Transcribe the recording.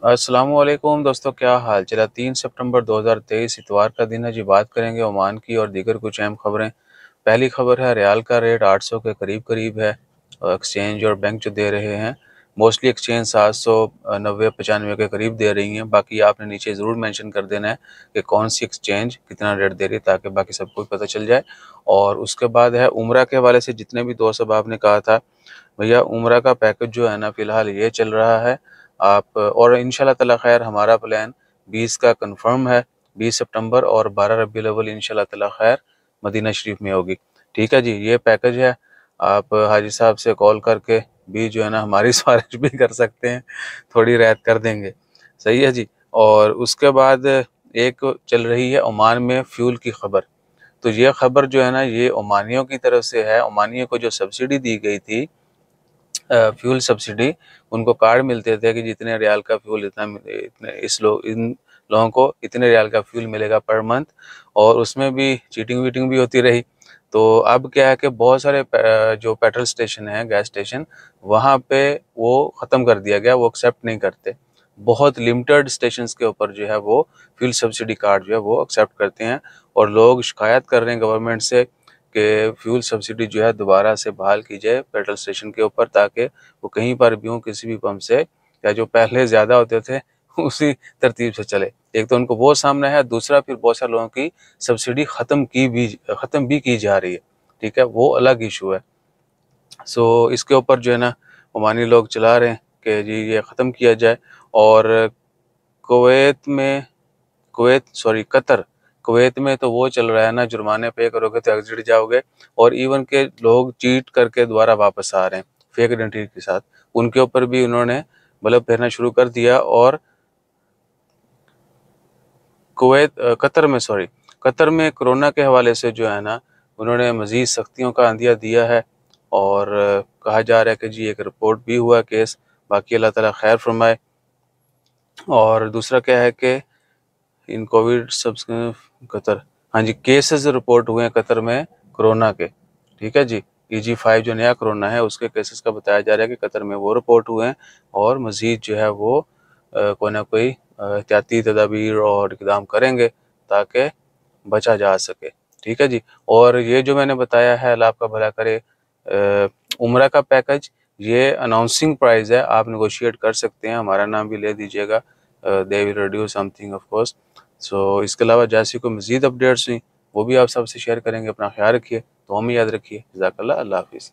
अस्सलामुअलैकुम दोस्तों, क्या हाल चला। 3 सितंबर 2023 इतवार का दिन है जी। बात करेंगे ओमान की और दीगर कुछ अहम खबरें। पहली खबर है, रियाल का रेट 800 के करीब करीब है। एक्सचेंज और बैंक जो दे रहे हैं, मोस्टली एक्सचेंज 790-95 के करीब दे रही हैं। बाकी आपने नीचे ज़रूर मेंशन कर देना है कि कौन सी एक्सचेंज कितना रेट दे रही है, ताकि बाकी सबको पता चल जाए। और उसके बाद है उम्रा के हवाले से, जितने भी दोस्त अब आपने कहा था भैया उम्रा का पैकेज जो है ना, फ़िलहाल ये चल रहा है। आप और इंशाल्लाह ताला खैर हमारा प्लान 20 का कंफर्म है, 20 सितंबर और 12 रबीउल अव्वल इंशाल्लाह ताला खैर मदीना शरीफ में होगी। ठीक है जी, ये पैकेज है। आप हाजी साहब से कॉल करके भी जो है ना हमारी सिफारिश भी कर सकते हैं, थोड़ी रियायत कर देंगे। सही है जी। और उसके बाद एक चल रही है ओमान में फ्यूल की खबर। तो ये खबर जो है ना, ये ओमानियों की तरफ से है। ओमानियों को जो सब्सिडी दी गई थी, फ्यूल सब्सिडी, उनको कार्ड मिलते थे कि जितने रियाल का फ्यूल इतने इन लोगों को इतने रियाल का फ्यूल मिलेगा पर मंथ। और उसमें भी चीटिंग वीटिंग भी होती रही। तो अब क्या है कि बहुत सारे जो पेट्रोल स्टेशन हैं, गैस स्टेशन, वहाँ पे वो ख़त्म कर दिया गया, वो एक्सेप्ट नहीं करते। बहुत लिमिटेड स्टेशंस के ऊपर जो है वो फ्यूल सब्सिडी कार्ड जो है वो एक्सेप्ट करते हैं। और लोग शिकायत कर रहे हैं गवर्नमेंट से कि फ्यूल सब्सिडी जो है दोबारा से बहाल की जाए पेट्रोल स्टेशन के ऊपर, ताकि वो कहीं पर भी हों, किसी भी पंप से, या जो पहले ज़्यादा होते थे उसी तरतीब से चले। एक तो उनको वो सामना है, दूसरा फिर बहुत सारे लोगों की सब्सिडी ख़त्म भी की जा रही है। ठीक है, वो अलग इशू है। सो इसके ऊपर जो है ना ओमानी लोग चला रहे हैं कि जी ये ख़त्म किया जाए। और कुवैत में कतर, कुवैत में तो वो चल रहा है ना, जुर्माने पे करोगे तो एग्जिट जाओगे। और इवन के लोग चीट करके दोबारा वापस आ रहे हैं फेक आइडेंटिटी के साथ, उनके ऊपर भी उन्होंने बल्ब फेरना शुरू कर दिया। और कतर में कोरोना के हवाले से जो है ना, उन्होंने मज़ीद सख्तियों का अंदिया दिया है। और कहा जा रहा है कि जी एक रिपोर्ट भी हुआ केस। बाकी अल्लाह ताला खैर फरमाए। और दूसरा क्या है कि इन कोविड सब्स कतर, हाँ जी, केसेस रिपोर्ट हुए हैं कतर में कोरोना के। ठीक है जी, EG5 जो नया कोरोना है उसके केसेस का बताया जा रहा है कि कतर में वो रिपोर्ट हुए हैं। और मज़ीद जो है वो कोई ना कोई एहतियाती तदाबीर और इक़दाम करेंगे ताकि बचा जा सके। ठीक है जी। और ये जो मैंने बताया है, अल्लाह आपका भला करे, उम्रा का पैकेज, ये अनाउंसिंग प्राइस है, आप नेगोशिएट कर सकते हैं, हमारा नाम भी ले दीजिएगा। They will reduce something of course. So इसके अलावा जैसी कोई मज़ीद अपडेट्स हुई वो भी आप सबसे शेयर करेंगे। अपना ख्याल रखिए, तो हमें याद रखिए। जज़ाकल्लाह, अल्लाह हाफ़िज़।